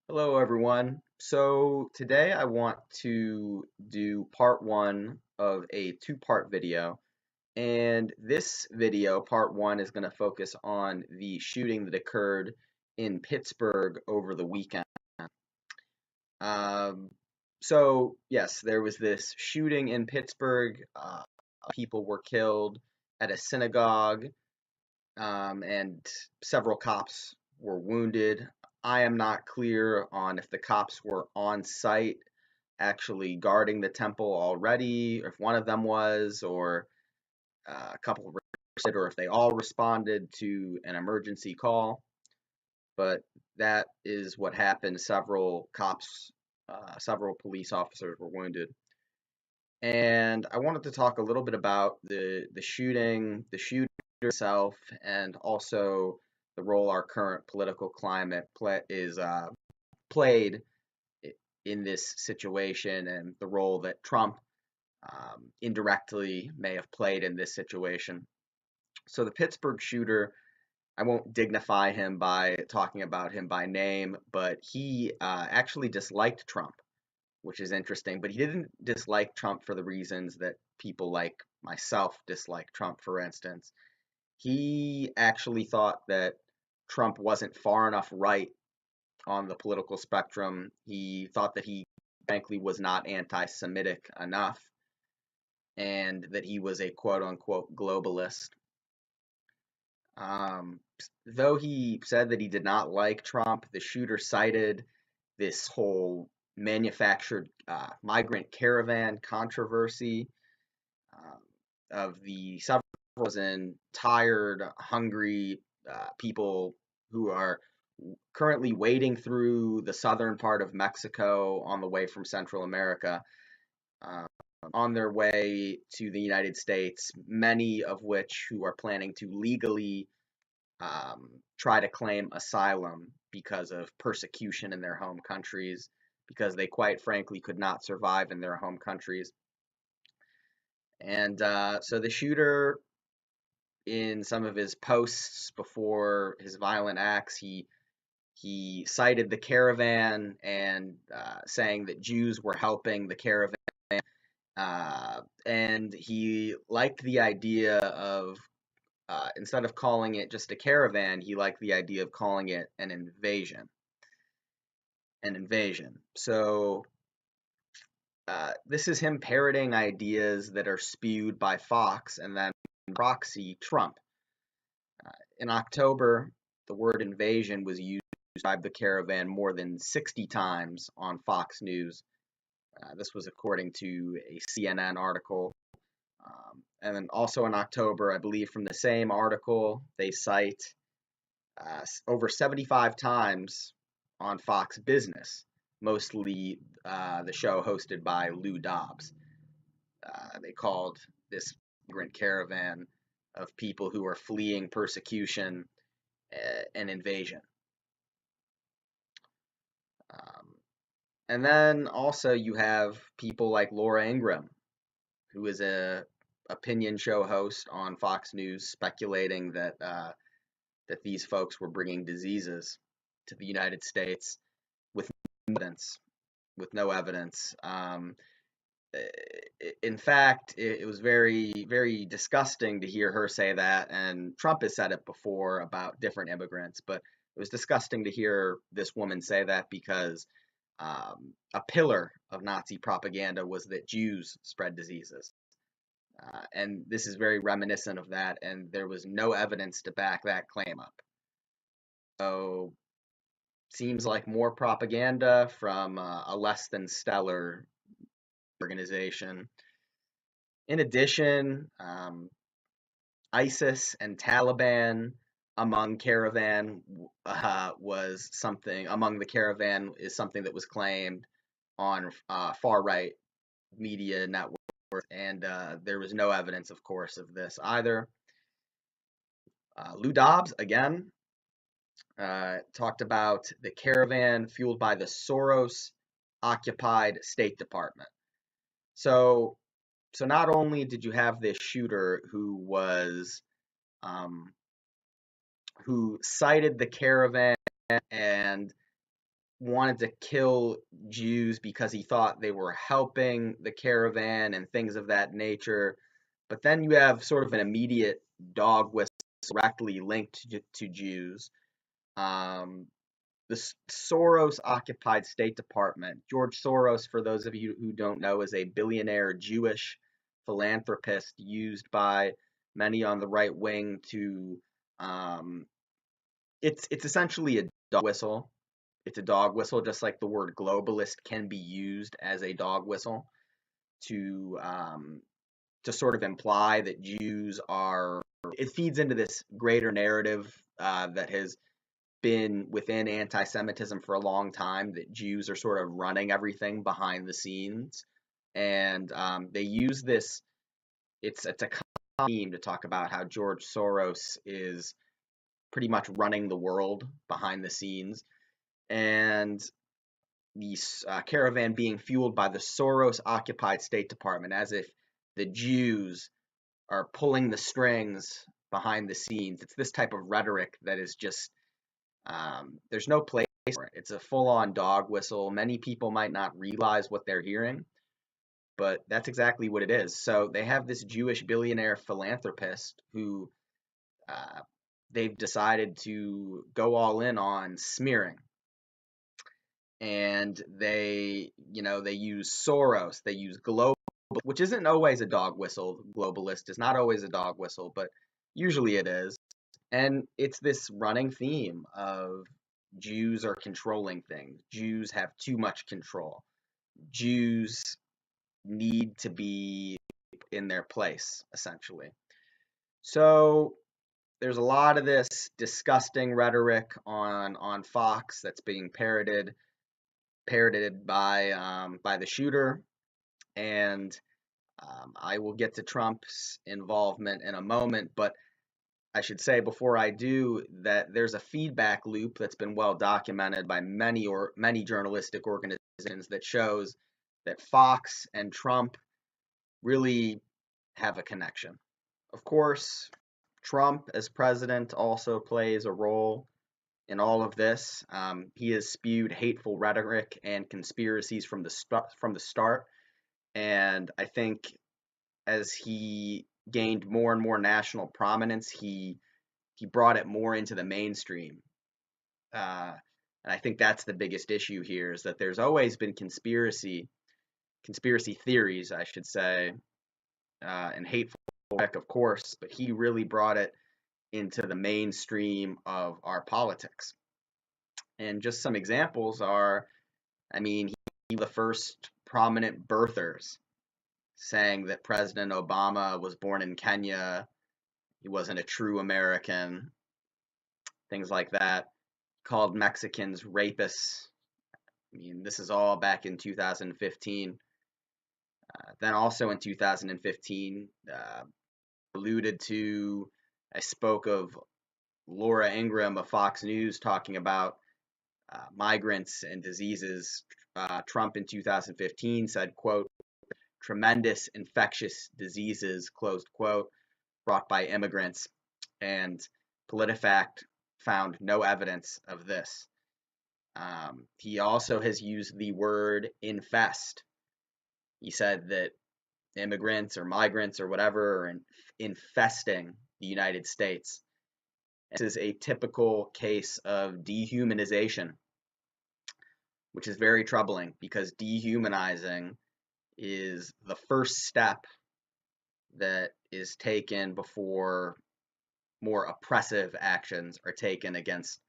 Hello, everyone. So today I want to do part one of a two-part video. And this video, part one, is going to focus on the shooting that occurred in Pittsburgh over the weekend. Um, yes, there was this shooting in Pittsburgh. People were killed at a synagogue, and several cops were wounded. I am not clear on if the cops were on site actually guarding the temple already, or if one of them was, or a couple responded, or if they all responded to an emergency call. But that is what happened. Several police officers were wounded. And I wanted to talk a little bit about the shooting, the shooter itself, and also the role our current political climate played in this situation, and the role that Trump indirectly may have played in this situation. So the Pittsburgh shooter, I won't dignify him by talking about him by name, but he actually disliked Trump, which is interesting. But he didn't dislike Trump for the reasons that people like myself dislike Trump, for instance. He actually thought that Trump wasn't far enough right on the political spectrum. He thought that he, frankly, was not anti Semitic enough, and that he was a quote unquote globalist. Um, though he said that he did not like Trump, the shooter cited this whole manufactured migrant caravan controversy, um, of the several thousand tired, hungry people who are currently wading through the southern part of Mexico on the way from Central America, uh, on their way to the United States, many of which who are planning to legally try to claim asylum because of persecution in their home countries, because they quite frankly could not survive in their home countries. And so the shooter, in some of his posts before his violent acts, he cited the caravan and saying that Jews were helping the caravan, and he liked the idea of instead of calling it just a caravan, he liked the idea of calling it an invasion. An invasion. So this is him parroting ideas that are spewed by Fox and then proxy Trump. In October, the word invasion was used to describe the caravan more than 60 times on Fox News. This was according to a CNN article. And then also in October, I believe from the same article, they cite over 75 times on Fox Business, mostly the show hosted by Lou Dobbs. They called this migrant caravan of people who are fleeing persecution an invasion. Um, and then also you have people like Laura Ingraham, who is a opinion show host on Fox News, speculating that these folks were bringing diseases to the United States with no evidence. With no evidence. In fact, it was very, very disgusting to hear her say that, and Trump has said it before about different immigrants, but it was disgusting to hear this woman say that because a pillar of Nazi propaganda was that Jews spread diseases. And this is very reminiscent of that, and there was no evidence to back that claim up. So, seems like more propaganda from a less than stellar organization. In addition, ISIS and Taliban among caravan was something among the caravan is something that was claimed on far right media networks, and there was no evidence, of course, of this either. Lou Dobbs again talked about the caravan fueled by the Soros occupied State Department. So so not only did you have this shooter um, who cited the caravan and wanted to kill Jews because he thought they were helping the caravan and things of that nature. But then you have sort of an immediate dog whistle directly linked to Jews. Um, the Soros-occupied State Department. George Soros, for those of you who don't know, is a billionaire Jewish philanthropist used by many on the right wing to. Um, it's essentially a dog whistle. It's a dog whistle, just like the word globalist can be used as a dog whistle to sort of imply that Jews are. It feeds into this greater narrative that has been within anti-Semitism for a long time, that Jews are sort of running everything behind the scenes, and they use this. It's a theme to talk about how George Soros is pretty much running the world behind the scenes, and the caravan being fueled by the Soros-occupied State Department, as if the Jews are pulling the strings behind the scenes. It's this type of rhetoric that is just there's no place for it. It's a full-on dog whistle. Many people might not realize what they're hearing, but that's exactly what it is. So they have this Jewish billionaire philanthropist who uh, they've decided to go all in on smearing, and they use Soros, they use global, which isn't always a dog whistle. Globalist is not always a dog whistle, but usually it is. And it's this running theme of Jews are controlling things. Jews have too much control. Jews need to be in their place, essentially. So there's a lot of this disgusting rhetoric on Fox that's being parroted by the shooter, and I will get to Trump's involvement in a moment, but I should say before I do that there's a feedback loop that's been well documented by many journalistic organizations that shows that Fox and Trump really have a connection. Of course, Trump as president also plays a role in all of this. He has spewed hateful rhetoric and conspiracies from the start, and I think as he gained more and more national prominence, he brought it more into the mainstream. Uh, and I think that's the biggest issue here, is that there's always been conspiracy theories, I should say, and hateful rhetoric, of course, but he really brought it into the mainstream of our politics. And just some examples are, I mean, he was the first prominent birthers, saying that President Obama was born in Kenya, he wasn't a true American, things like that. Called Mexicans rapists. I mean, this is all back in 2015. Then also in 2015, alluded to, I spoke of Laura Ingraham of Fox News talking about migrants and diseases. Trump in 2015 said, quote, tremendous infectious diseases, closed quote, brought by immigrants. And PolitiFact found no evidence of this. He also has used the word infest. He said that immigrants or migrants or whatever are infesting the United States. This is a typical case of dehumanization, which is very troubling because dehumanizing is the first step that is taken before more oppressive actions are taken against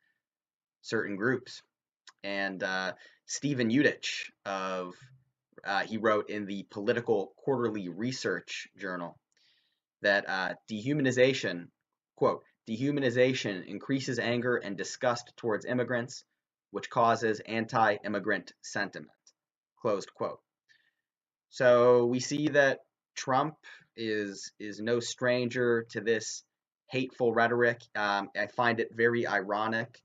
certain groups. And Stephen Yudich he wrote in the Political Quarterly Research Journal that dehumanization, quote, dehumanization increases anger and disgust towards immigrants, which causes anti-immigrant sentiment, closed quote. So we see that Trump is no stranger to this hateful rhetoric. I find it very ironic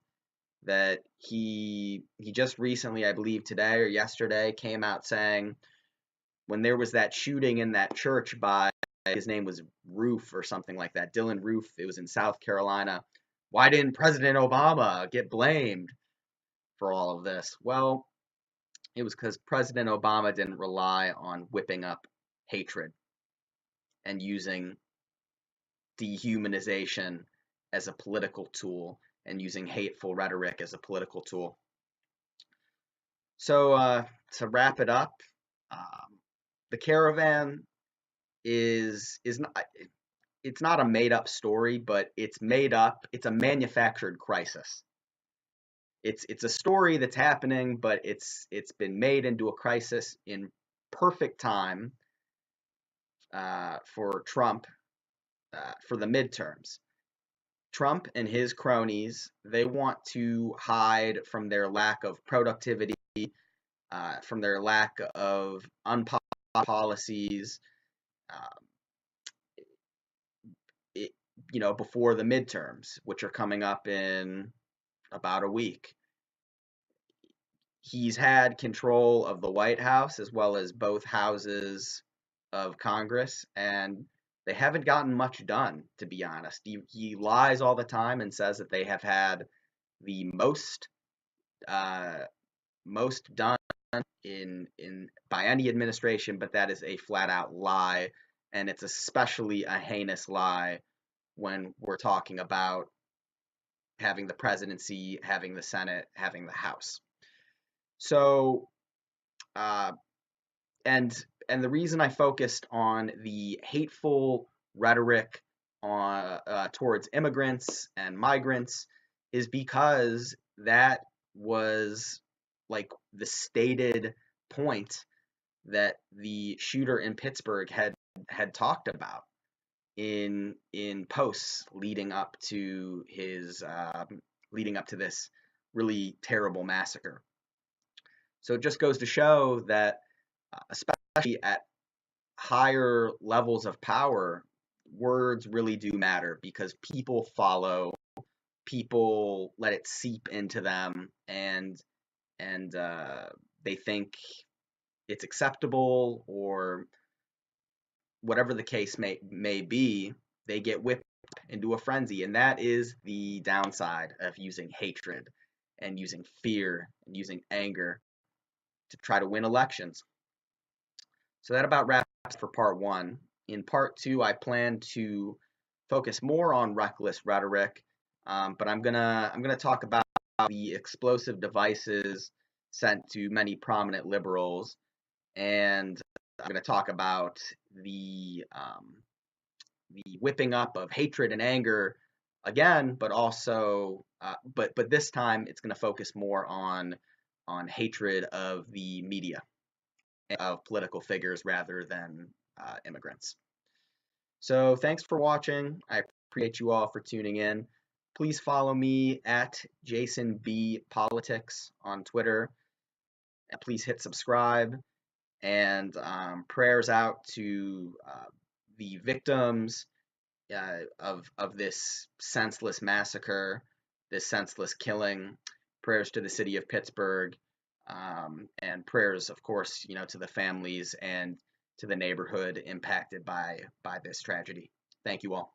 that he just recently, I believe today or yesterday, came out saying when there was that shooting in that church by, his name was Roof or something like that, Dylan Roof, it was in South Carolina. Why didn't President Obama get blamed for all of this? Well, it was because President Obama didn't rely on whipping up hatred and using dehumanization as a political tool and using hateful rhetoric as a political tool. So to wrap it up, the caravan is not, it's not a made up story, but it's made up. It's a manufactured crisis. It's a story that's happening, but it's been made into a crisis in perfect time for Trump for the midterms. Trump and his cronies, they want to hide from their lack of productivity, from their lack of unpopular policies, uh, it, before the midterms, which are coming up in about a week. He's had control of the White House as well as both houses of Congress, and they haven't gotten much done, to be honest. He lies all the time and says that they have had the uh, most done in by any administration, but that is a flat out lie, and it's especially a heinous lie when we're talking about having the presidency, having the Senate, having the House. So, uh, and and the reason I focused on the hateful rhetoric on towards immigrants and migrants is because that was like the stated point that the shooter in Pittsburgh had talked about in posts leading up to this really terrible massacre. So it just goes to show that, especially at higher levels of power, words really do matter because people follow, people let it seep into them, and they think it's acceptable, or whatever the case may be, they get whipped into a frenzy, and that is the downside of using hatred and using fear and using anger to try to win elections. So that about wraps for part one. In part two, I plan to focus more on reckless rhetoric, but I'm gonna talk about the explosive devices sent to many prominent liberals, and I'm gonna talk about the whipping up of hatred and anger again, but also but this time it's gonna focus more on hatred of the media, of political figures rather than immigrants. So thanks for watching. I appreciate you all for tuning in. Please follow me at Jason B Politics on Twitter. And please hit subscribe, and prayers out to the victims of this senseless massacre, this senseless killing. Prayers to the city of Pittsburgh, and prayers, of course, to the families and to the neighborhood impacted by this tragedy. Thank you all.